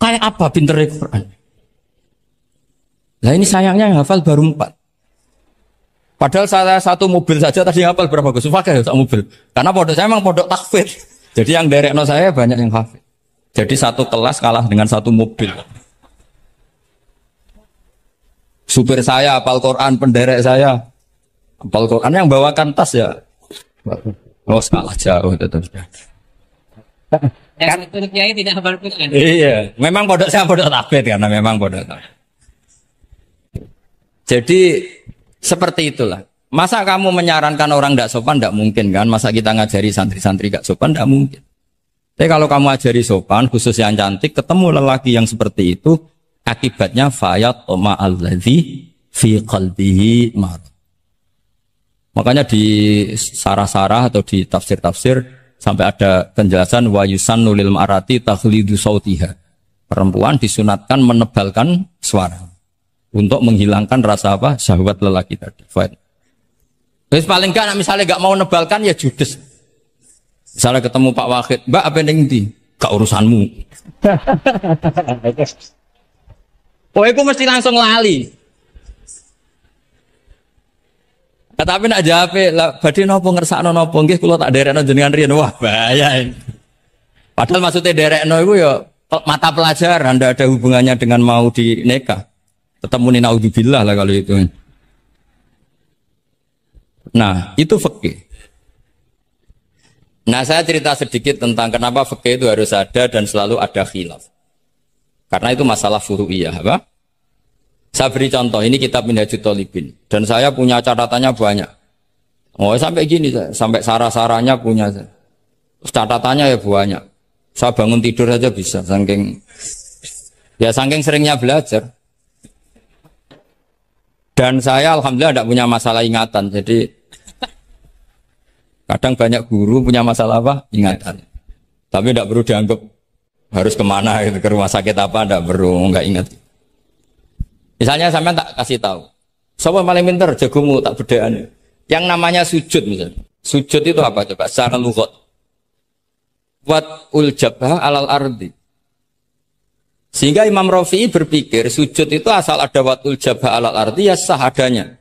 Kayak apa pinternya Quran? Nah ini sayangnya yang hafal baru 4. Padahal saya satu mobil saja tadi hafal berapa Gus? Pakai satu mobil. Karena pondok saya memang pondok takfir. Jadi yang derekno saya banyak yang hafal. Jadi satu kelas kalah dengan satu mobil. Supir saya hafal Quran, penderek saya hafal Quran, yang bawakan tas ya. Oh kalah jauh tetap. Yang itu kiai tidak hafal Quran. Iya, memang pondok saya pondok takfir karena memang pondok takfir. Jadi seperti itulah. Masa kamu menyarankan orang tidak sopan? Tidak mungkin kan. Masa kita ngajari santri-santri gak sopan? Tidak mungkin. Tapi kalau kamu ajari sopan, khusus yang cantik, ketemu lelaki yang seperti itu, akibatnya fayat oma alladzi fi qalbihi marad. Makanya di sarah-sarah atau di tafsir-tafsir sampai ada penjelasan wa yusannu lil marati takhlidu sautiha. Perempuan disunatkan menebalkan suara untuk menghilangkan rasa apa? Syahwat lelaki tadi. Terus paling enggak misalnya enggak mau nebalkan ya judes. Misalnya ketemu Pak Wahid, Mbak apa yang di? Gak urusanmu. Oh, aku mesti langsung lali. Tapi nak jawab, badhe napa ngersakno napa nggih kula tak derekno jenengan riyen. Wah, bahaya. Padahal maksudnya derekno iku ya mata pelajaran, ndak ada hubungannya dengan mau dinikah. Tetap muni naudzubillah lah kalau itu. Nah, itu fikih. Nah, saya cerita sedikit tentang kenapa fikih itu harus ada dan selalu ada khilaf. Karena itu masalah furu'iyah, apa? Saya beri contoh, ini kitab Minhajut Thalibin. Dan saya punya catatannya banyak. Oh, sampai gini, sampai sarah-sarahnya punya. Terus catatannya ya banyak. Saya bangun tidur saja bisa, saking seringnya belajar. Dan saya alhamdulillah tidak punya masalah ingatan, jadi kadang banyak guru punya masalah apa? Ingatan. Tapi tidak perlu dianggap harus kemana gitu, ke rumah sakit apa, tidak perlu, nggak ingat. Misalnya sampai tak kasih tahu, siapa paling pintar jagomu tak bedaan. Yang namanya sujud misalnya. Sujud itu apa coba? Secara lughat. Wat ul jabha alal ardi. Sehingga Imam Rafi'i berpikir sujud itu asal ada watul jabha alal ardi ya sah adanya.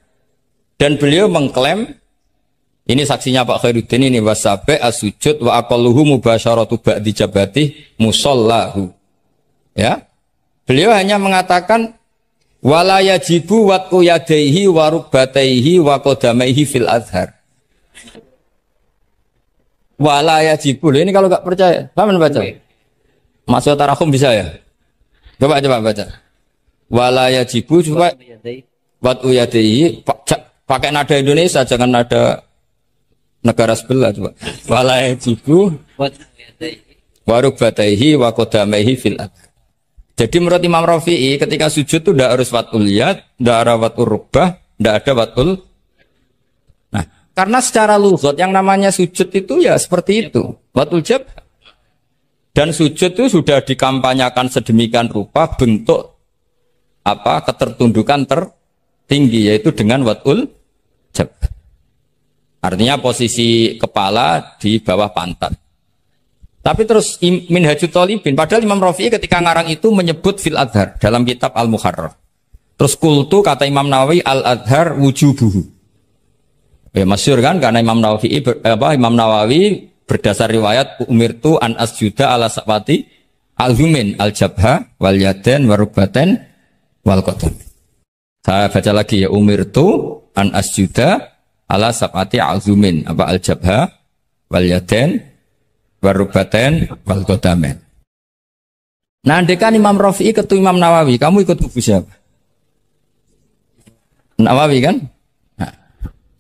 Dan beliau mengklaim, ini saksinya Pak Khairuddin ini, wasabe as-sujud wa aqalluhu mubasyaratu ba'di jabati musallahu. Ya. Beliau hanya mengatakan wala yajibu wat'u yadaihi wa rukbataihi wa qadamaihi fil azhar. Wala yajibu. Ini kalau enggak percaya, paman baca. Masuk tarakum bisa ya? Coba baca. Wala yajibu coba wat'u yadaihi pakai nada Indonesia, jangan nada negara sebelah coba. Wala yajibu wa rukbataihi wa qadamaihi fil azhar. Jadi menurut Imam Rafi'i ketika sujud itu tidak harus watul yad, tidak ada watul rukbah, tidak ada watul. Nah, karena secara lughat yang namanya sujud itu ya seperti itu, watul jab. Dan sujud itu sudah dikampanyakan sedemikian rupa bentuk apa ketertundukan tertinggi yaitu dengan watul jab. Artinya posisi kepala di bawah pantat. Tapi terus Minhajut Thalibin, padahal Imam Rafi'i ketika ngarang itu menyebut fil adhar dalam kitab Al-Muharrar. Terus kultu kata Imam Nawawi al-adhar wujubuhu. Ya masyhur kan karena Imam Nawawi berdasar riwayat umirtu an asjuda ala sabati al-humin al-jabha wal yaden warubaten wal qadam. Saya baca lagi ya, umirtu an asjuda ala sabati al-humin apa al-jabha wal yaden warubaten wal qadamen. Nah, andekan Imam Rafi'i ketemu Imam Nawawi, kamu ikut kubu siapa? Nawawi kan? Nah,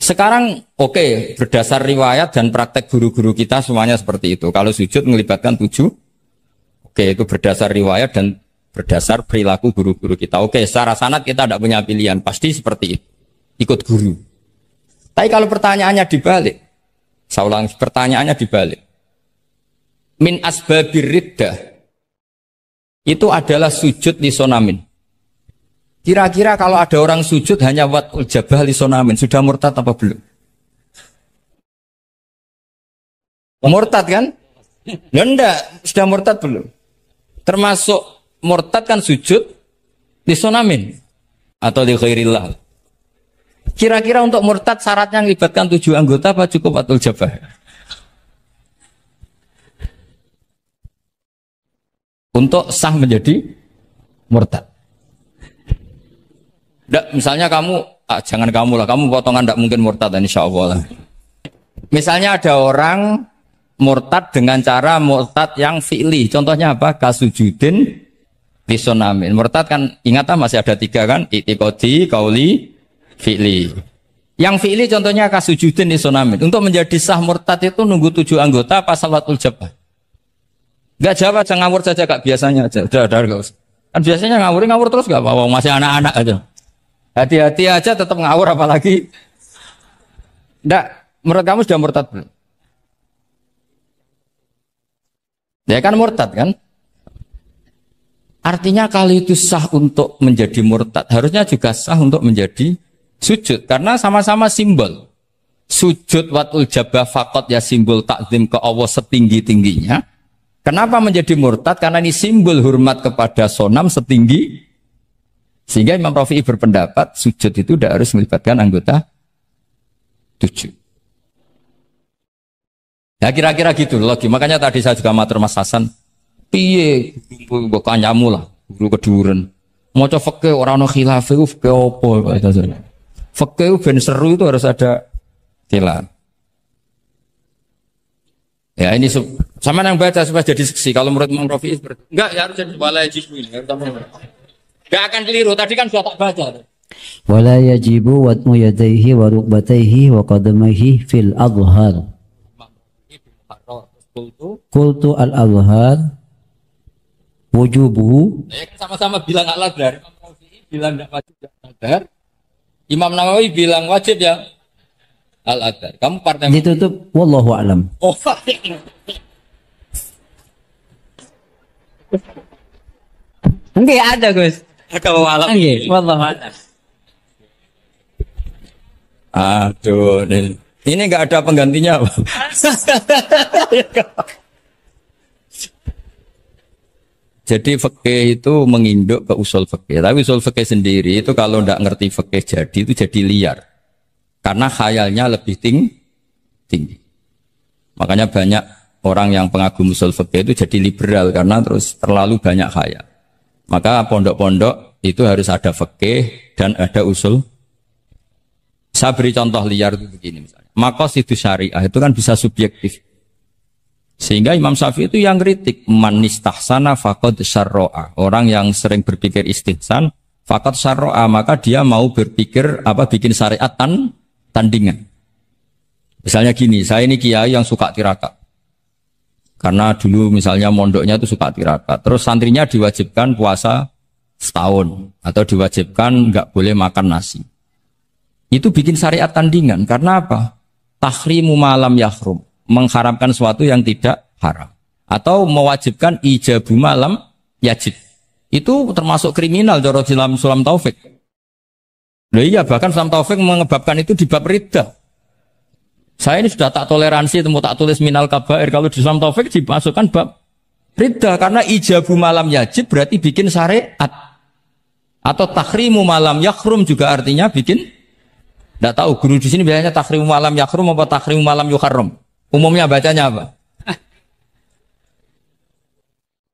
sekarang oke, berdasar riwayat dan praktek guru-guru kita semuanya seperti itu. Kalau sujud melibatkan 7, oke itu berdasar riwayat dan berdasar perilaku guru-guru kita. Oke, secara sanad kita tidak punya pilihan, pasti seperti itu. Ikut guru. Tapi kalau pertanyaannya dibalik, saya ulang, pertanyaannya dibalik. Min asbabir riddah itu adalah sujud lisonamin. Kira-kira kalau ada orang sujud hanya watul jabah lisonamin, sudah murtad apa belum? Murtad kan? Enggak, sudah murtad belum? Termasuk murtad kan sujud di sonamin atau di khairillah. Kira-kira untuk murtad syaratnya melibatkan 7 anggota apa cukup watul jabah? Untuk sah menjadi murtad. Nggak, misalnya kamu, jangan kamu lah, kamu potongan tidak mungkin murtad, insya Allah lah. Misalnya ada orang murtad dengan cara murtad yang fi'li. Contohnya apa? Kasujudin lisonamin. Murtad kan, ingat masih ada 3 kan? I'tiqadi, qauli, fi'li. Yang fi'li contohnya kasujudin lisonamin. Untuk menjadi sah murtad itu nunggu 7 anggota apa salatul jabah? Gak jawab, jangan ngawur saja kak, biasanya aja. Udah, gak usah. Kan biasanya ngawur terus gak apa-apa, masih anak-anak aja. Hati-hati aja tetap ngawur apalagi. Nggak, menurut kamu sudah murtad belum? Ya kan murtad kan? Artinya kalau itu sah untuk menjadi murtad, harusnya juga sah untuk menjadi sujud. Karena sama-sama simbol. Sujud watul jabah fakot ya simbol takzim ke Allah setinggi-tingginya. Kenapa menjadi murtad? Karena ini simbol hormat kepada sonam setinggi. Sehingga Imam Rafi'i berpendapat sujud itu tidak harus melibatkan anggota 7. Ya kira-kira gitu lagi. Makanya tadi saya juga matur Mas Hasan. Piye bukan nyamu lah, guru keduren. Mau coba fikih orang no khilaf itu fikih apa? Fikih ben seru itu harus ada khilaf. Ya ini sama yang baca supaya jadi seksi. Kalau menurut Imam Rafi'i enggak ya harus jadi wala yajibu ini. Enggak akan keliru. Tadi kan sudah tak baca. Wala yajibu watmu yadayhi wa rukbatayhi wa qadamaihi fil adhar. Qultu al-adhar wujubuhu. Ya, sama-sama bilang al-adhar. Imam Rafi'i bilang tidak wajib al-adhar. Imam Nawawi bilang wajib ya al-adhar. Kamu partai ditutup wallahu a'lam. Oh. Enggak ada, Gus. Ada walau. Nggih, wallahu a'lam. Aduh, ini enggak ada penggantinya. Jadi fikih itu menginduk ke usul fikih. Tapi usul fikih sendiri itu kalau tidak ngerti fikih jadi itu jadi liar. Karena khayalnya lebih tinggi. Makanya banyak orang yang pengagum usul fikih itu jadi liberal karena terus terlalu banyak khayal. Maka pondok-pondok itu harus ada fikih dan ada usul. Saya beri contoh liar itu begini misalnya. Maqasidus syariah itu kan bisa subjektif. Sehingga Imam Syafi'i itu yang kritik man istahsana faqad syarra'a. Orang yang sering berpikir istihsan faqad syarra'a, maka dia mau berpikir bikin syariat tandingan. Misalnya gini, saya ini kiai yang suka tirakat. Karena dulu misalnya mondoknya itu suka tirakat. Terus santrinya diwajibkan puasa setahun atau diwajibkan nggak boleh makan nasi. Itu bikin syariat tandingan. Karena apa? Tahrimu malam yahrum. Mengharamkan sesuatu yang tidak haram. Atau mewajibkan ijabu malam yajib. Itu termasuk kriminal cara Sulam Taufik. Loh iya, bahkan Sulam Taufik mengebabkan itu di bab riddah. Saya ini sudah tak toleransi, temu tak tulis minal kabair. Kalau di Sulam Taufik dimasukkan bab riddah. Karena ijabu malam yajib berarti bikin syariat. Atau tahrimu malam yakhrum juga artinya bikin. Tidak tahu, guru di sini biasanya tahrimu malam yakhrum apa tahrimu malam yuharram. Umumnya bacanya apa?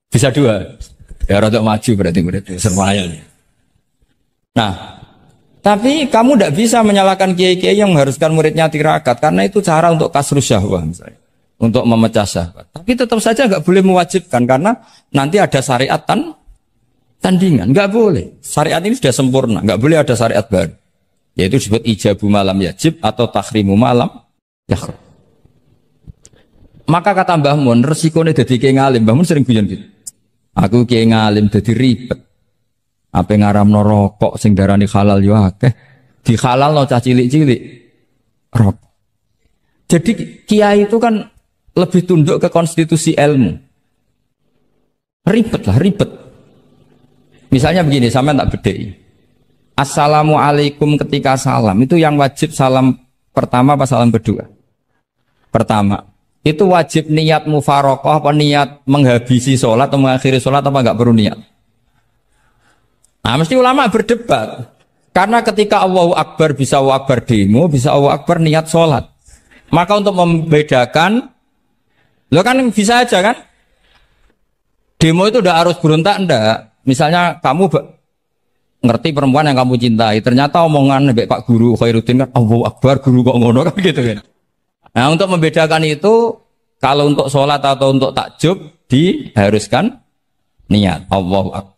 Bisa dua. Ya rada maju berarti semuanya. Nah, tapi kamu tidak bisa menyalahkan kiai-kiai yang mengharuskan muridnya tirakat karena itu cara untuk kasrus syahwah misalnya, untuk memecah syahwat. Tapi tetap saja nggak boleh mewajibkan karena nanti ada syariat tandingan. Nggak boleh. Syariat ini sudah sempurna, nggak boleh ada syariat baru. Yaitu disebut ijabu malam yajib atau tahrimu malam yakhrum. Maka kata Mbah Mun, resikonya jadi kiai ngalim. Mbah Mun sering guyon gitu. Aku kiai ngalim jadi ribet. Apa ngaramno rokok sing darani halal yo akeh. Di halal no cah cilik-cilik. Rokok. Jadi kiai itu kan lebih tunduk ke konstitusi ilmu. Ribet. Misalnya begini, sampai tak bedai. Assalamualaikum ketika salam. Itu yang wajib salam pertama apa salam kedua? Pertama. Itu wajib niat mufarokoh apa niat menghabisi sholat atau mengakhiri sholat apa enggak perlu niat? Nah, mesti ulama berdebat. Karena ketika Allahu Akbar bisa Allahu Akbar demo, bisa Allahu Akbar niat sholat. Maka untuk membedakan, lo kan bisa aja kan? Demo itu udah harus berontak enggak? Misalnya kamu ngerti perempuan yang kamu cintai, ternyata omongan Pak Guru Khairuddin kan Allahu Akbar, guru kok ngono kan gitu kan. Nah, untuk membedakan itu, kalau untuk sholat atau untuk takjub diharuskan niat Allahu Akbar.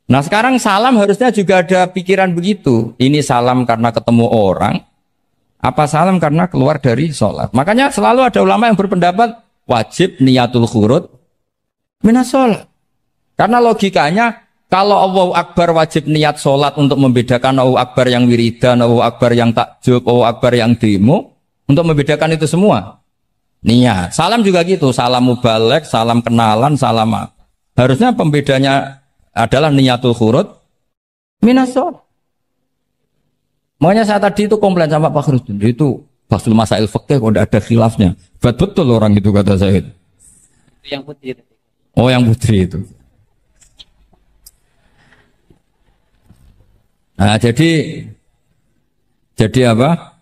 Nah, sekarang salam harusnya juga ada pikiran begitu. Ini salam karena ketemu orang, apa salam karena keluar dari sholat. Makanya selalu ada ulama yang berpendapat wajib niatul khurud minas sholat. Karena logikanya kalau Allahu Akbar wajib niat sholat untuk membedakan Allahu Akbar yang wiridan, Allahu Akbar yang takjub, Allahu Akbar yang demo, untuk membedakan itu semua niat. Salam juga gitu, salam mubalek, salam kenalan, salam apa. Harusnya pembedanya adalah niatul khurud minas sholat. Makanya saya tadi itu komplain sama Pak Khairuddin, itu Basul Masail Fikih kok tidak ada khilafnya. Betul orang itu kata saya. Itu yang putih. Oh, yang putri itu. Nah, jadi apa?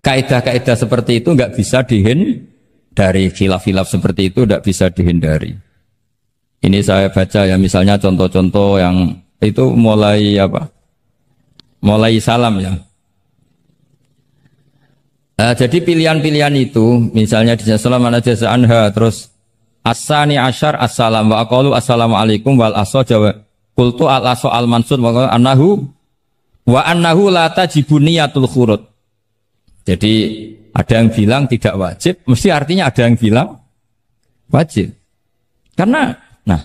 Kaidah-kaidah seperti itu nggak bisa dihindari, khilaf-khilaf seperti itu nggak bisa dihindari. Ini saya baca ya, misalnya contoh-contoh yang itu mulai apa? Mulai salam ya. Nah, jadi pilihan-pilihan itu, misalnya di salam mana jasa anha, terus asani asyar assalam wa aqalu assalamualaikum wal aso jawa qultu al aso al mansur wa annahu la tajibu niyatul khurud. Jadi ada yang bilang tidak wajib, mesti artinya ada yang bilang wajib. Karena, nah,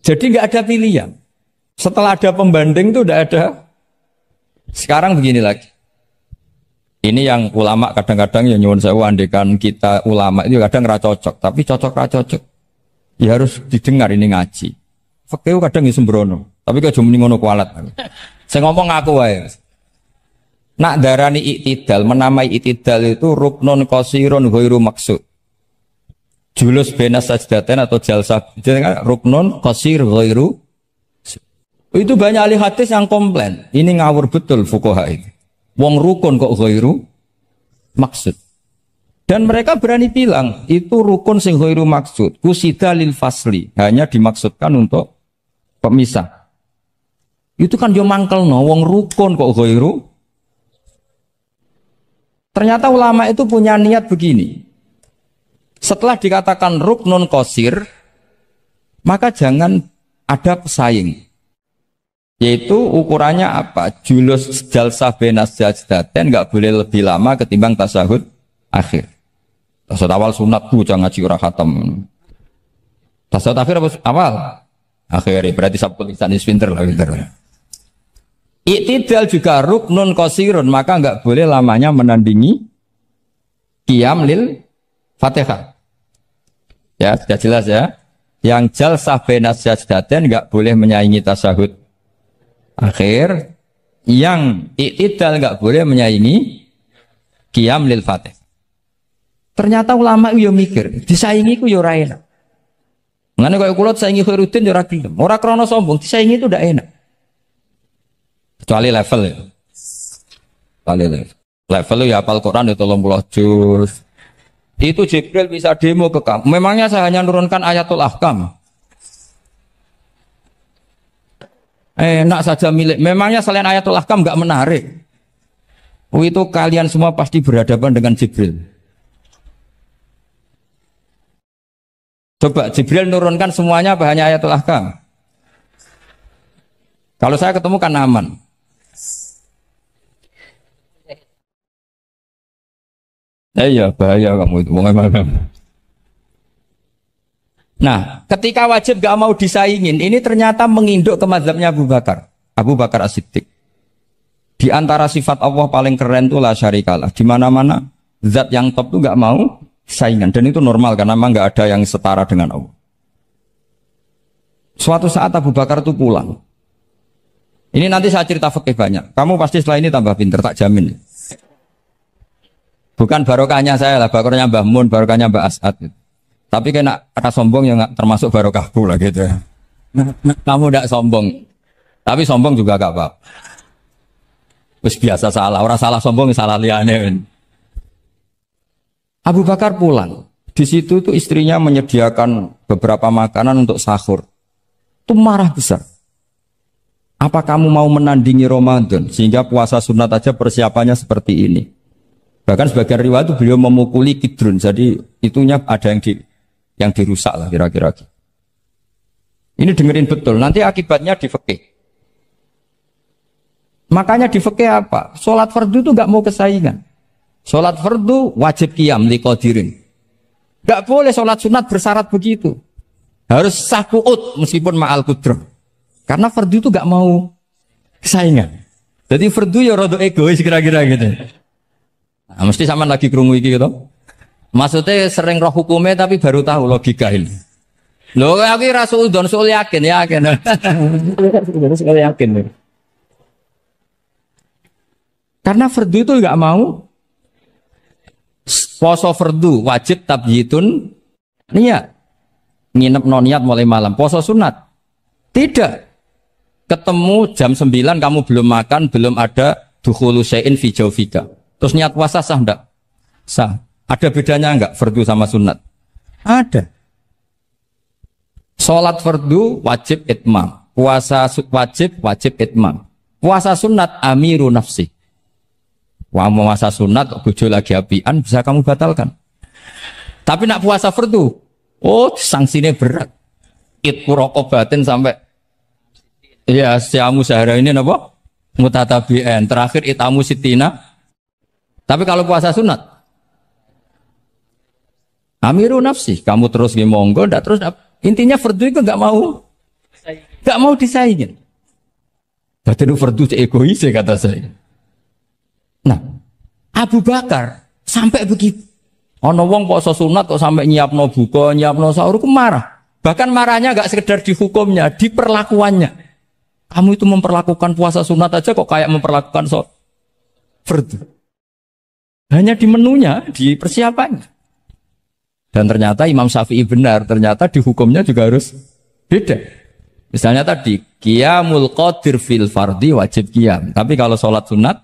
jadi nggak ada pilihan. Setelah ada pembanding itu udah ada. Sekarang begini lagi. Ini yang ulama kadang-kadang ya nyuwun sewu, andekan kita ulama itu kadang ra cocok, tapi cocok ra cocok. Ya harus didengar ini ngaji. Fikih kadang ya sembrono, tapi kok cuma ngono kualat. Saya ngomong aku wae. Nak darani iktidal, menamai iktidal itu ruknun qasirun ghairu maksud. Julus benas sajdatain atau jalsah, ruknun qasir ghairu. Itu banyak ahli hadis yang komplain. Ini ngawur betul fuqaha itu. Wong rukun kok ghairu maksud. Dan mereka berani bilang itu rukun sing ghairu maksud. Kusida lil fasli, hanya dimaksudkan untuk pemisah. Itu kan yo mangkelno wong rukun kok ghairu. Ternyata ulama itu punya niat begini. Setelah dikatakan ruknun qasir, maka jangan ada pesaing. Yaitu ukurannya apa? Julus jalsah benas sajdatain enggak boleh lebih lama ketimbang tasyahud akhir. Tasyahud awal sunat bu, jangan ngaji ora khatam. Tasyahud akhir apa awal? Akhir, berarti sabtu lisan pinter lah, pinter. Iktidal juga ruknun qasirun, maka enggak boleh lamanya menandingi qiyam lil Fatihah. Ya, sudah jelas ya. Yang jalsah benas sajdatain enggak boleh menyaingi tasyahud akhir, yang iktidal enggak boleh menyaingi qiyam lil Fatih. Ternyata ulama yo mikir, disaingi ku yo ora enak. Ngene koyo kula saingi Khairuddin yo ora gelem. Ora krana sombong, disaingi itu ndak enak. Kecuali level ya. Level ya hafal Quran itu 30 juz. Itu Jibril bisa demo ke kamu. Memangnya saya hanya nurunkan ayatul ahkam. Enak saja milik. Memangnya selain ayatul ahkam enggak menarik. Itu kalian semua pasti berhadapan dengan Jibril. Coba Jibril nurunkan semuanya apa hanya ayatul ahkam? Kalau saya ketemu kan aman. Iya bahaya kamu itu. Nah, ketika wajib gak mau disaingin, ini ternyata menginduk ke mazhabnya Abu Bakar. Abu Bakar As-Siddiq. Di antara sifat Allah paling keren itu la syarikalah. Di mana-mana zat yang top itu gak mau saingan, dan itu normal karena memang gak ada yang setara dengan Allah. Suatu saat Abu Bakar itu pulang. Ini nanti saya cerita fikih banyak. Kamu pasti setelah ini tambah pinter, tak jamin. Bukan barokahnya saya lah, barokahnya Mbah Mun, barokahnya Mbah As'ad gitu. Tapi kena rasa sombong yang termasuk barokahku lah gitu ya. Kamu tidak sombong. Tapi sombong juga gak apa-apa. Terus biasa salah. Orang salah sombong, salah liane. Abu Bakar pulang. Di situ tuh istrinya menyediakan beberapa makanan untuk sahur. Itu marah besar. Apa kamu mau menandingi Ramadan sehingga puasa sunat aja persiapannya seperti ini? Bahkan sebagian riwayat itu beliau memukuli Kidrun. Jadi itunya ada yang dirusak lah kira-kira. Ini dengerin betul. Nanti akibatnya di fikih. Makanya di fikih apa? Sholat fardu itu nggak mau kesaingan. Sholat fardu wajib qiyam liqadirin. Nggak boleh sholat sunat bersyarat begitu. Harus sah qu'ud meskipun ma'al qudrah. Karena fardu itu nggak mau kesaingan. Jadi fardu ya rada egois kira-kira gitu. Nah, mesti sama lagi krungu iki gitu. Maksudnya sering roh hukumnya tapi baru tahu logika ini. Loh aku rasul don sul yakin. Yakin. Karena fardu itu nggak mau. Poso fardu wajib tabyitun niat. Nginep no niat mulai malam. Poso sunat tidak. Ketemu jam 9 kamu belum makan, belum ada dukhulu syai'in fi jawfika. Terus niat puasa sah enggak? Sah. Ada bedanya enggak fardu sama sunat? Ada. Salat fardu wajib itmam. Puasa wajib itmam. Puasa sunat amiru nafsi. Wah, puasa sunat bojo lagi apian bisa kamu batalkan. Tapi nak puasa fardu, oh sanksinya berat. Itquraqobatin sampai ya siamu sehari ini apa? Mutatabi'an. Terakhir itamu sitina. Tapi kalau puasa sunat amiru nafsi, kamu terus monggo, ndak terus intinya fardu itu enggak mau disaingin. Berarti fardu egois kata saya. Nah, Abu Bakar sampai begitu. Ono wong poso sunat kok sampai nyiapno buka, nyiapno sahur ku marah. Bahkan marahnya enggak sekedar di hukumnya, di perlakuannya. Kamu itu memperlakukan puasa sunat aja kok kayak memperlakukan fardu. Hanya di menunya, di persiapannya. Dan ternyata Imam Syafi'i benar, ternyata di hukumnya juga harus beda. Misalnya tadi, qiyamul qadir fil fardi wajib qiyam. Tapi kalau sholat sunat,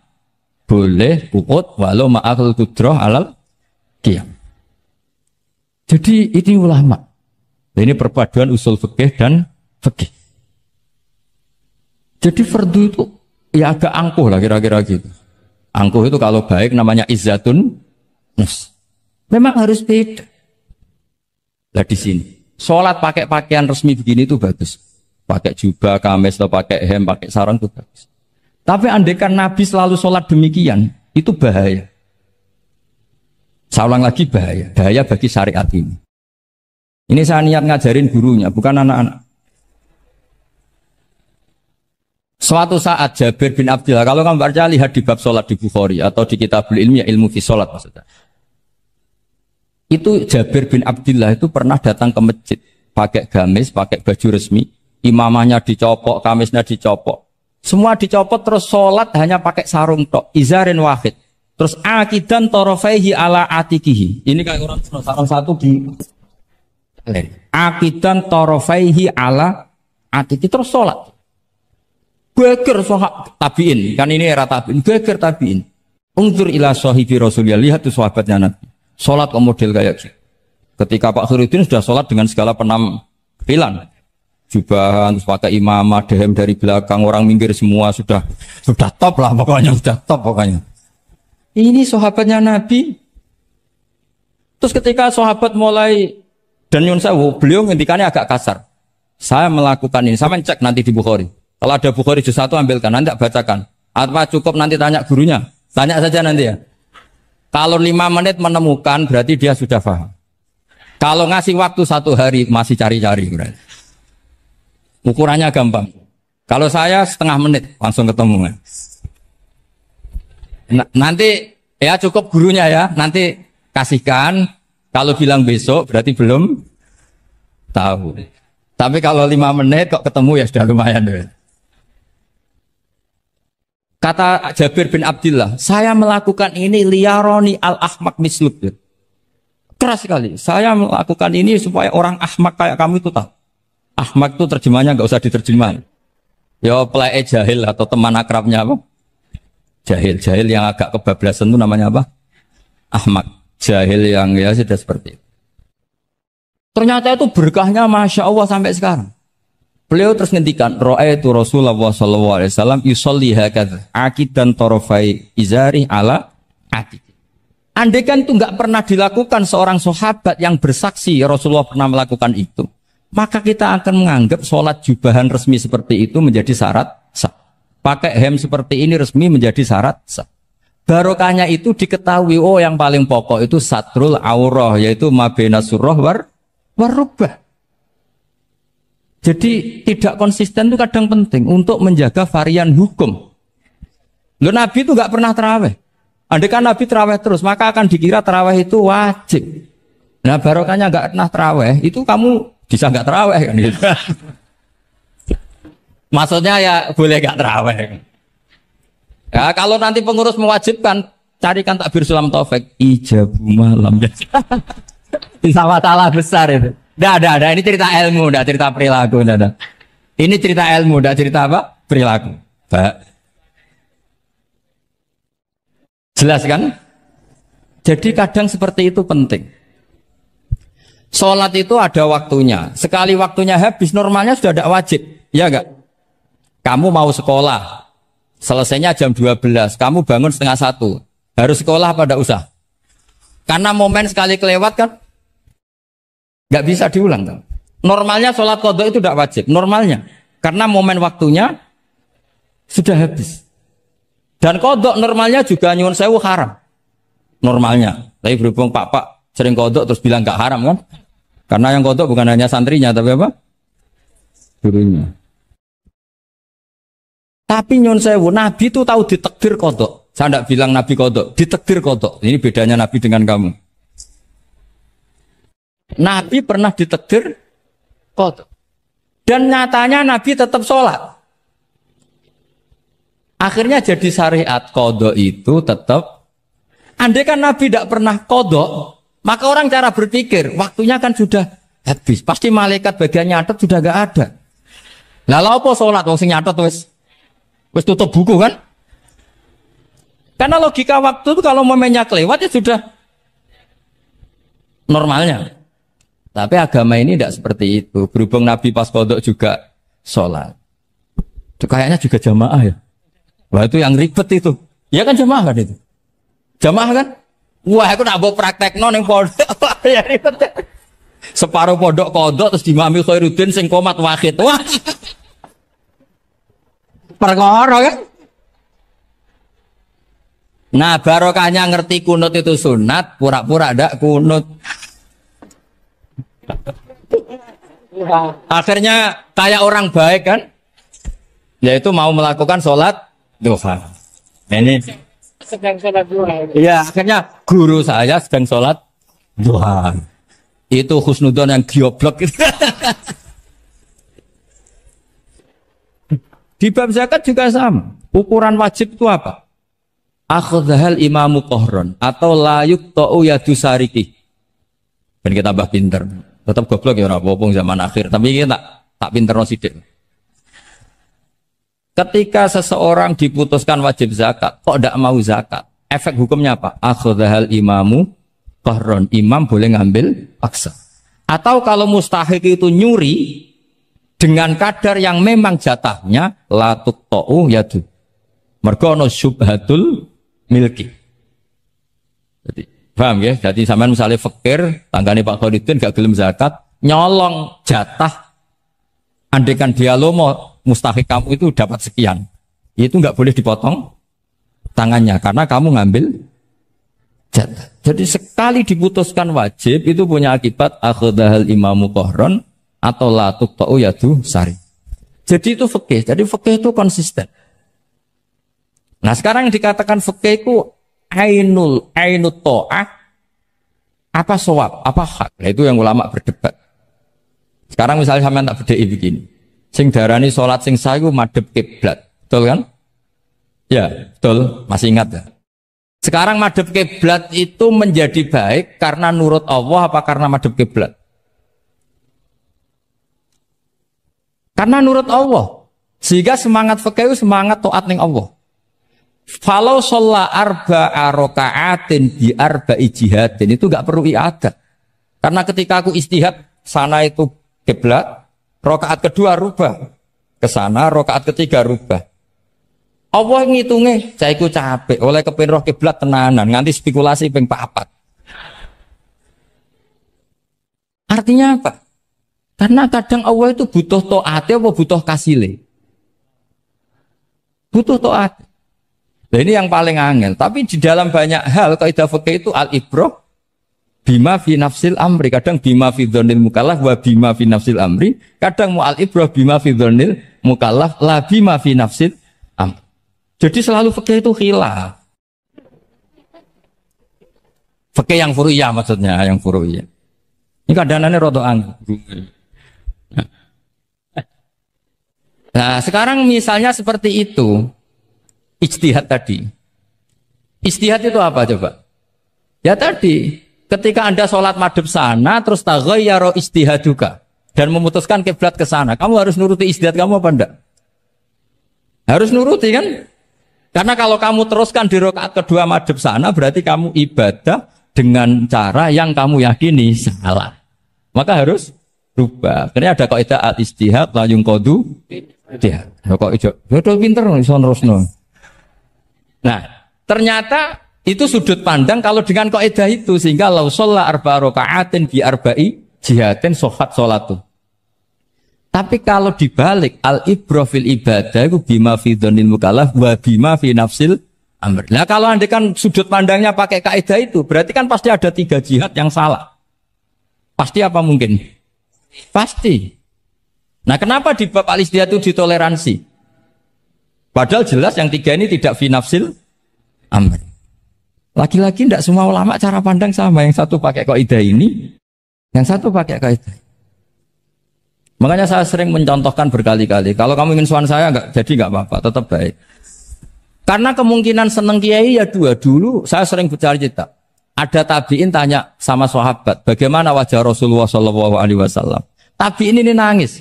boleh qu'ud walau ma'al qudrah alal qiyam. Jadi ini ulama. Ini perpaduan usul fikih dan fikih. Jadi fardu itu ya agak angkuh lah kira-kira gitu. Angkuh itu kalau baik namanya izzatun nafs. Memang harus beda. Lah di sini, sholat pakai pakaian resmi begini itu bagus. Pakai jubah, kamis, atau pakai hem, pakai sarung itu bagus. Tapi andaikan Nabi selalu sholat demikian, itu bahaya. Saya ulang lagi bahaya. Bahaya bagi syariat ini. Ini saya niat ngajarin gurunya, bukan anak-anak. Suatu saat Jabir bin Abdillah, kalau kamu baca lihat di bab sholat di Bukhari atau di Kitabul Ilmi ilmu fi sholat maksudnya. Itu Jabir bin Abdillah itu pernah datang ke masjid pakai gamis, pakai baju resmi, imamahnya dicopok, kamisnya dicopok, semua dicopot terus sholat hanya pakai sarung tok, izarin wahid, terus akidan torofaihi ala atikihi. Ini kayak orang sarung satu di akidan torofaihi ala atiki terus sholat. Geger sahabat tabiin, kan ini era tabiin, geger tabiin. Ungzur ila sahibi Rasulullah, lihat tuh sahabatnya Nabi. Sholat ke model kayak gitu. Ketika Pak Khairuddin sudah sholat dengan segala penampilan, jubahan, terus pakai imamah, dehem dari belakang, orang minggir semua sudah top lah pokoknya, sudah top pokoknya. Ini sahabatnya Nabi. Terus ketika sahabat mulai dan nyun sewu, beliau ngendikannya agak kasar. Saya melakukan ini, saya cek nanti di Bukhari. Kalau ada Bukhari juz 1 ambilkan, nanti bacakan. Apa cukup nanti tanya gurunya? Tanya saja nanti ya. Kalau 5 menit menemukan berarti dia sudah paham. Kalau ngasih waktu 1 hari masih cari-cari berarti. Ukurannya gampang. Kalau saya setengah menit langsung ketemu. Nanti ya cukup gurunya ya. Nanti kasihkan. Kalau bilang besok berarti belum tahu. Tapi kalau 5 menit kok ketemu ya sudah lumayan. Kata Jabir bin Abdillah, saya melakukan ini liyaroni al-ahmak misluk. Keras sekali. Saya melakukan ini supaya orang ahmak kayak kamu itu tahu. Ahmak itu terjemahnya nggak usah diterjemah. Ya pelai jahil atau teman akrabnya apa? Jahil yang agak kebablasan itu namanya apa? Ahmak. Jahil yang ya sudah seperti itu. Ternyata itu berkahnya Masya Allah sampai sekarang. Beliau terus ngendikan, ra'aitu Rasulullah sallallahu alaihi wasallam yusolli hakadha aqidan tarafai izari ala atik. Andai kan itu nggak pernah dilakukan seorang sahabat yang bersaksi Rasulullah pernah melakukan itu, maka kita akan menganggap sholat jubahan resmi seperti itu menjadi syarat sah. Pakai hem seperti ini resmi menjadi syarat sah. Barokahnya itu diketahui, oh yang paling pokok itu satrul aurah, yaitu mabena surah warubah. Jadi tidak konsisten itu kadang penting untuk menjaga varian hukum. Loh, Nabi itu nggak pernah terawih. Andai kan Nabi terawih terus, maka akan dikira terawih itu wajib. Nah barokahnya nggak pernah terawih, itu kamu bisa nggak terawih kan gitu. Maksudnya ya boleh nggak terawih. Ya kalau nanti pengurus mewajibkan, carikan takbir sulam taufik ijabu malam. Bisa masalah besar itu. Dah. Ini cerita ilmu, dah cerita perilaku, dah. Ini cerita ilmu, dah cerita apa? Perilaku. Pak. Jelas kan? Jadi kadang seperti itu penting. Sholat itu ada waktunya. Sekali waktunya habis, normalnya sudah tidak wajib. Ya enggak? Kamu mau sekolah, selesainya jam 12, kamu bangun setengah 1. Harus sekolah apa enggak usah? Karena momen sekali kelewat kan? Nggak bisa diulang kan? Normalnya sholat qadha itu tidak wajib, normalnya. Karena momen waktunya sudah habis. Dan qadha normalnya juga nyuwun sewu haram. Normalnya. Tapi berhubung Pak sering qadha terus bilang nggak haram kan? Karena yang qadha bukan hanya santrinya, tapi apa? Gurunya. Tapi nyuwun sewu, Nabi itu tahu ditakdir qadha. Saya tidak bilang Nabi qadha, ditakdir qadha. Ini bedanya Nabi dengan kamu. Nabi pernah ditakdir qadha. Dan nyatanya Nabi tetap sholat. Akhirnya jadi syariat qadha itu tetap. Andai kan Nabi tidak pernah qadha, maka orang cara berpikir waktunya kan sudah habis. Pasti malaikat bagian nyatet sudah gak ada. Lalu apa sholat? Wong sing nyatet wis tutup buku kan? Karena logika waktu itu kalau momennya kelewat ya sudah normalnya. Tapi agama ini tidak seperti itu. Berhubung Nabi pas qadha juga sholat. Itu kayaknya juga jamaah ya. Wah itu yang ribet itu. Ya kan jamaah kan itu. Jamaah kan? Wah aku nak bawa praktekno ning pondok. Ya ribet. Separuh pondok qadha terus dimami Khairuddin sing qomat wahid. Wah. Perkara kan? Nah barokahnya ngerti kunut itu sunat, pura-pura ndak kunut. Akhirnya kayak orang baik kan, yaitu mau melakukan sholat duha. Ini sedang sholat duha. Iya, akhirnya guru saya sedang sholat duha. Itu husnudon yang goblok. Di bab zakat juga sama. Ukuran wajib itu apa? Akhdzahal imamu qahron atau la yuqta'u yadu sariki. Dan kita tambah pinter. Tetap goblok ya ora apa-apa zaman akhir, tapi kita tak pinterno sithik. Ketika seseorang diputuskan wajib zakat, kok tidak mau zakat? Efek hukumnya apa? Akhdzahal imamu qahron, imam boleh ngambil paksa. Atau kalau mustahik itu nyuri dengan kadar yang memang jatahnya la tuqta'u yadu. Mergo ana syubhatul milki. Jadi paham ya? Jadi sampean misalnya fakir, tanggane Pak Khairuddin gak gelem zakat, nyolong jatah. Andaikan dia lomo mustahik kamu itu dapat sekian. Itu nggak boleh dipotong tangannya karena kamu ngambil jatah. Jadi sekali diputuskan wajib itu punya akibat akhdahal imamu qahron atau la tuqta'u yadu sari. Jadi itu fikih. Jadi fikih itu konsisten. Nah, sekarang yang dikatakan fikih itu ainut ta'ah apa shawab, apa hak. Nah, itu yang ulama berdebat. Sekarang misalnya sampean tak bedheki begini. Sing darani salat sing sah iku madhep kiblat. Betul kan? Ya, betul. Masih ingat ya? Sekarang madhep kiblat itu menjadi baik karena nurut Allah apa karena madhep kiblat? Karena nurut Allah. Sehingga semangat fikih semangat taat ning Allah. Falau sholla arba'a raka'atin bi arba'i jihadin itu enggak perlu i'adah. Karena ketika aku istihad sana itu kiblat, rakaat kedua rubah ke sana, rakaat ketiga rubah. Allah ngitungnya, saya iku capek oleh kepin roh kiblat tenanan, nganti spekulasi ping 4. Artinya apa? Karena kadang Allah itu butuh taatnya apa butuh kasile? Butuh taat. Nah, ini yang paling angel. Tapi di dalam banyak hal kaidah fikih itu al-ibrah bima fi nafsil amri. Kadang bima fi dzonil mukallaf wa bima fi nafsil amri. Kadang mu al-ibrah bima fi dzonil mukallaf la bima fi nafsil amri. Jadi selalu fikih itu khilaf. Fikih yang furu'iyah maksudnya, yang furu'iyah. Ini kadang-kadang rada angel. Nah, sekarang misalnya seperti itu. Ijtihad tadi. Ijtihad itu apa coba? Ya tadi, ketika Anda sholat madhab sana, terus taghayyara ijtihaduka dan memutuskan kiblat ke sana, kamu harus nuruti ijtihad kamu apa enggak? Harus nuruti kan? Karena kalau kamu teruskan di rakaat kedua madhab sana, berarti kamu ibadah dengan cara yang kamu yakini salah. Maka harus rubah. Karena ada kaidah al-ijtihad la yunqadu ijtihad. Kok ijo, betul pinter iso nerusno. Nah, ternyata itu sudut pandang kalau dengan kaidah itu sehingga lau sholla arba'a raka'atin bi arba'i jihadin sohat sholatu. Tapi kalau dibalik al-ibrah fil ibadah itu bima fi dzonil mukallaf wa bima fi nafsil amr. Nah, kalau Anda kan sudut pandangnya pakai kaidah itu, berarti kan pasti ada 3 jihad yang salah. Pasti apa mungkin? Pasti. Nah, kenapa di bab al-ijtihad itu ditoleransi? Padahal jelas yang 3 ini tidak fi nafsil amr. Lagi-lagi tidak semua ulama cara pandang sama. Yang satu pakai kaidah ini, yang satu pakai kaidah. Makanya saya sering mencontohkan berkali-kali. Kalau kamu ingin suan saya enggak apa-apa, tetap baik. Karena kemungkinan seneng kiai ya 2. Dulu saya sering bicara cerita. Ada tabiin tanya sama sahabat, bagaimana wajah Rasulullah SAW. Tabiin ini nangis.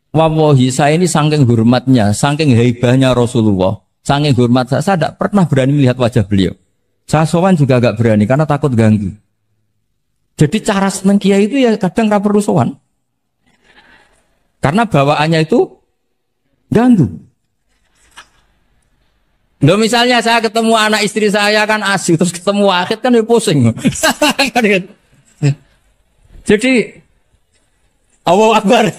Wallahi saya ini saking hormatnya, saking haibahnya Rasulullah, saking hormat saya tidak pernah berani melihat wajah beliau. Saya sowan juga agak berani karena takut ganggu. Jadi cara seneng kiai itu ya kadang nggak perlu sowan, karena bawaannya itu ganggu. Loh misalnya saya ketemu anak istri saya kan asik, terus ketemu Wahid kan ya pusing. Jadi Allahu Akbar.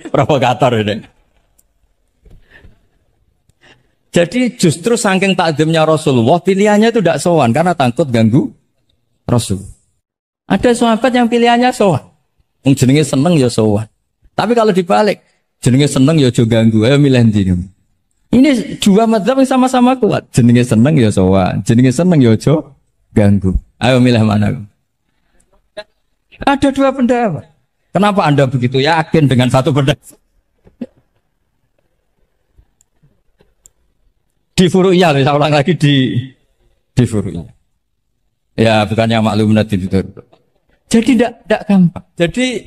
Provokator ini. Jadi justru saking takdimnya Rasulullah, pilihannya itu tidak sowan karena takut ganggu Rasul. Ada sahabat yang pilihannya sowan. Yang jenenge seneng ya sowan. Tapi kalau dibalik, jenenge seneng ya aja ganggu, ayo milih ndi. Ini 2 madzhab yang sama-sama kuat. Jenenge seneng ya sowan, jenenge seneng ya aja ganggu. Ayo milih mana? Ada 2 pendapat. Kenapa Anda begitu yakin dengan satu pendapat? Di furu'iyah, saya ulang lagi di furu'iyah. Ya, bukannya maklum nanti itu. Jadi tidak gampang. Jadi,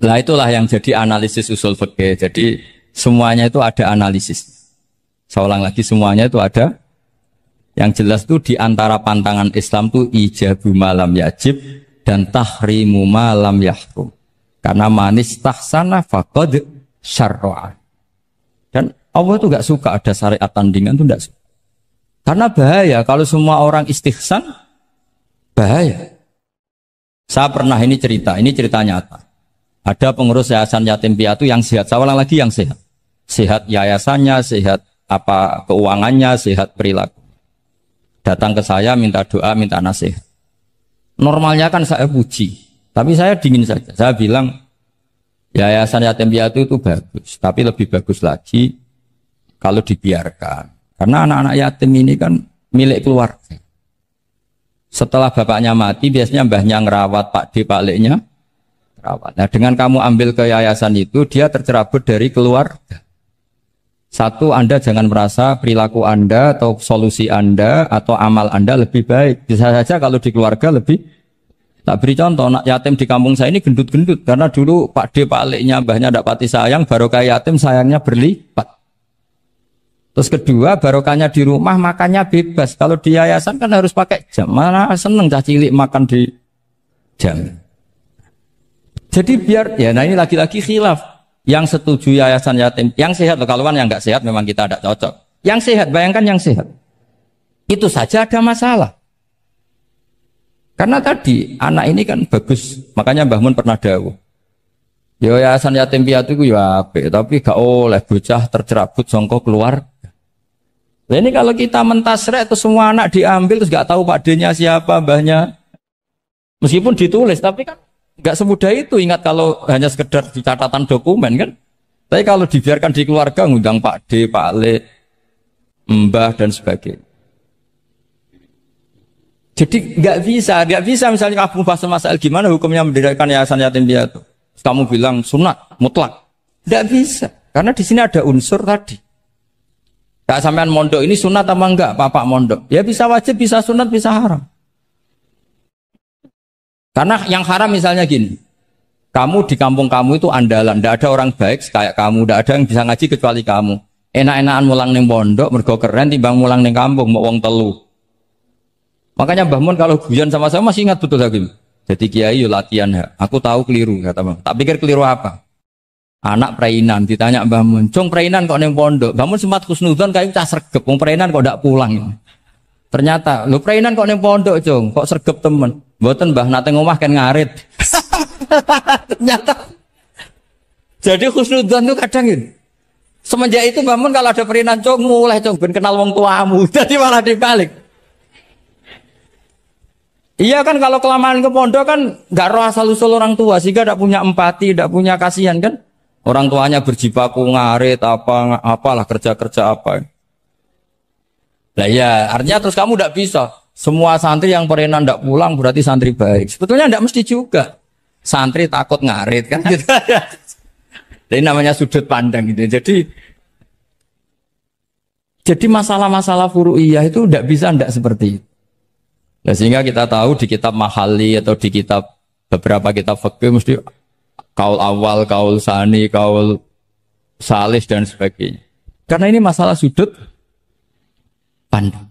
lah itulah yang jadi analisis usul fikih. Jadi semuanya itu ada analisis. Saya ulang lagi, semuanya itu ada. Yang jelas itu di antara pantangan Islam itu ijabu malam yajib dan tahrimu malam yahrum. Karena manis tahsana faqad syarra'a. Dan Allah itu gak suka ada syariat tandingan, itu gak suka. Karena bahaya kalau semua orang istihsan, bahaya. Saya pernah ini cerita nyata. Ada pengurus yayasan yatim piatu yang sehat. Saya ulang lagi yang sehat. Sehat yayasannya, sehat apa keuangannya, sehat perilaku. Datang ke saya minta doa, minta nasihat. Normalnya kan saya puji, tapi saya dingin saja. Saya bilang yayasan yatim piatu itu bagus, tapi lebih bagus lagi kalau dibiarkan. Karena anak-anak yatim ini kan milik keluarga. Setelah bapaknya mati, biasanya mbahnya ngerawat, Pak D, Pak Leknya rawat. Nah, dengan kamu ambil ke yayasan itu, dia tercerabut dari keluarga. Satu, Anda jangan merasa perilaku Anda atau solusi Anda atau amal Anda lebih baik. Bisa saja kalau di keluarga lebih. Tak beri contoh, anak yatim di kampung saya ini gendut-gendut karena dulu Pak D, Pak Leknya, mbahnya tidak pati sayang, barokah yatim sayangnya berlipat. Terus kedua, barokahnya di rumah makannya bebas. Kalau di yayasan kan harus pakai jam. Mana seneng cah cilik makan di jam. Jadi biar, ya nah ini lagi-lagi khilaf. Yang setuju yayasan yatim, yang sehat loh. Kalau kan yang nggak sehat memang kita tidak cocok. Yang sehat, bayangkan yang sehat. Itu saja ada masalah. Karena tadi anak ini kan bagus. Makanya Mbah Mun pernah dawuh. Ya yayasan yatim piatu itu ya apik, tapi gak oleh bocah tercerabut songko keluar. Nah ini kalau kita mentasrek itu semua anak diambil terus gak tahu Pak D-nya siapa, mbahnya. Meskipun ditulis, tapi kan gak semudah itu. Ingat kalau hanya sekedar di catatan dokumen kan. Tapi kalau dibiarkan di keluarga ngundang Pak D, Pak Le, mbah dan sebagainya. Jadi gak bisa misalnya kamu bahas masalah gimana hukumnya mendirikan yayasan yatim piatu. Kamu bilang sunat mutlak, tidak bisa karena di sini ada unsur tadi. Gak sampean mondok ini sunat apa enggak, Bapak mondok? Ya bisa wajib, bisa sunat, bisa haram. Karena yang haram misalnya gini, kamu di kampung kamu itu andalan, tidak ada orang baik kayak kamu, tidak ada yang bisa ngaji kecuali kamu. Enak-enakan mulang ning pondok, mergo keren timbang mulang ning kampung, mau wong telu. Makanya Mbah Mun kalau guyon sama saya masih ingat betul lagi. Jadi kiai yo latihan ya. Aku tahu keliru kata Bang. Tak pikir keliru apa? Anak perainan ditanya Mbah Mun, "Cung perainan kok ning pondok?" Mbah Mun sempat husnudzon kayak cah sregep, wong perainan kok ndak pulang. Ternyata, "Lho perainan kok ning pondok, Cung? Kok sregep temen?" "Mboten, Mbah, nate ngomah kan ngarit." Ternyata. Jadi husnudzon itu kadang ini. Semenjak itu Mbah Mun kalau ada perainan, "Cung, mulai Cung ben kenal wong tuamu." Jadi malah dibalik. Iya kan kalau kelamaan ke pondok kan nggak roh asal usul orang tua sehingga tidak punya empati, tidak punya kasihan kan. Orang tuanya berjibaku ngarit apalah kerja apa. Nah ya artinya terus kamu tidak bisa. Semua santri yang perenan tidak pulang berarti santri baik. Sebetulnya tidak mesti juga. Santri takut ngarit kan gitu. Jadi namanya sudut pandang gitu. Jadi masalah-masalah furu'iyah itu tidak bisa tidak seperti itu. Nah, sehingga kita tahu di kitab Mahali atau di kitab beberapa kitab fikih mesti kaul awal, kaul sani, kaul salis dan sebagainya. Karena ini masalah sudut pandang.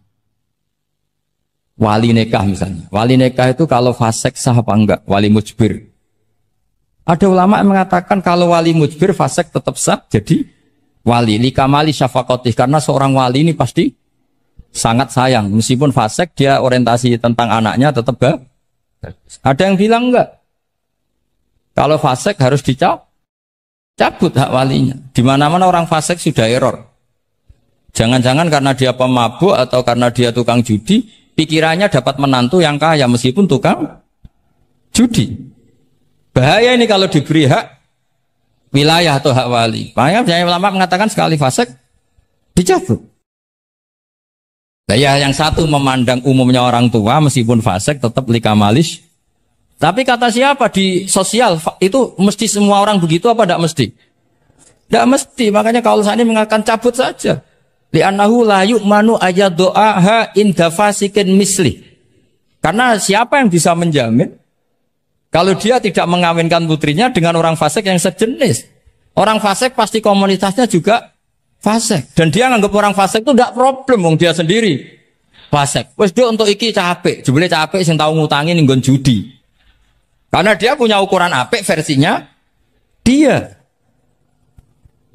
Wali nikah misalnya. Wali nikah itu kalau fasik sah apa enggak? Wali mujbir. Ada ulama yang mengatakan kalau wali mujbir fasik tetap sah jadi wali. Likamali syafaqatih. Karena seorang wali ini pasti sangat sayang. Meskipun fasik dia orientasi tentang anaknya tetap bagus. Ada yang bilang enggak. Kalau fasik harus dicabut hak walinya. Di mana-mana orang fasik sudah error. Jangan-jangan karena dia pemabuk atau karena dia tukang judi, pikirannya dapat menantu yang kaya meskipun tukang judi. Bahaya ini kalau diberi hak wilayah atau hak wali. Makanya banyak ulama mengatakan sekali fasik dicabut. Nah ya yang satu memandang umumnya orang tua meskipun fasik tetap likamalis. Tapi kata siapa di sosial itu mesti semua orang begitu apa tidak mesti? Tidak mesti. Makanya kalau saya ini mengatakan cabut saja. Li'annahu la yu'manu ayadu'aha inda fasikin misli. Karena siapa yang bisa menjamin kalau dia tidak mengawinkan putrinya dengan orang fasik yang sejenis? Orang fasik pasti komunitasnya juga fasik. Dan dia nganggap orang fasik itu tidak problem, dia sendiri fasik. Wes dia untuk iki capek, jebule capek sing tahu ngutangi ning nggon judi. Karena dia punya ukuran apik versinya dia.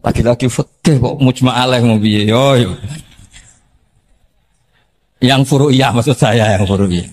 Lagi-lagi fikih kok mujma' alaih mau piye yo. Yang furu'iyah maksud saya yang furu'iyah.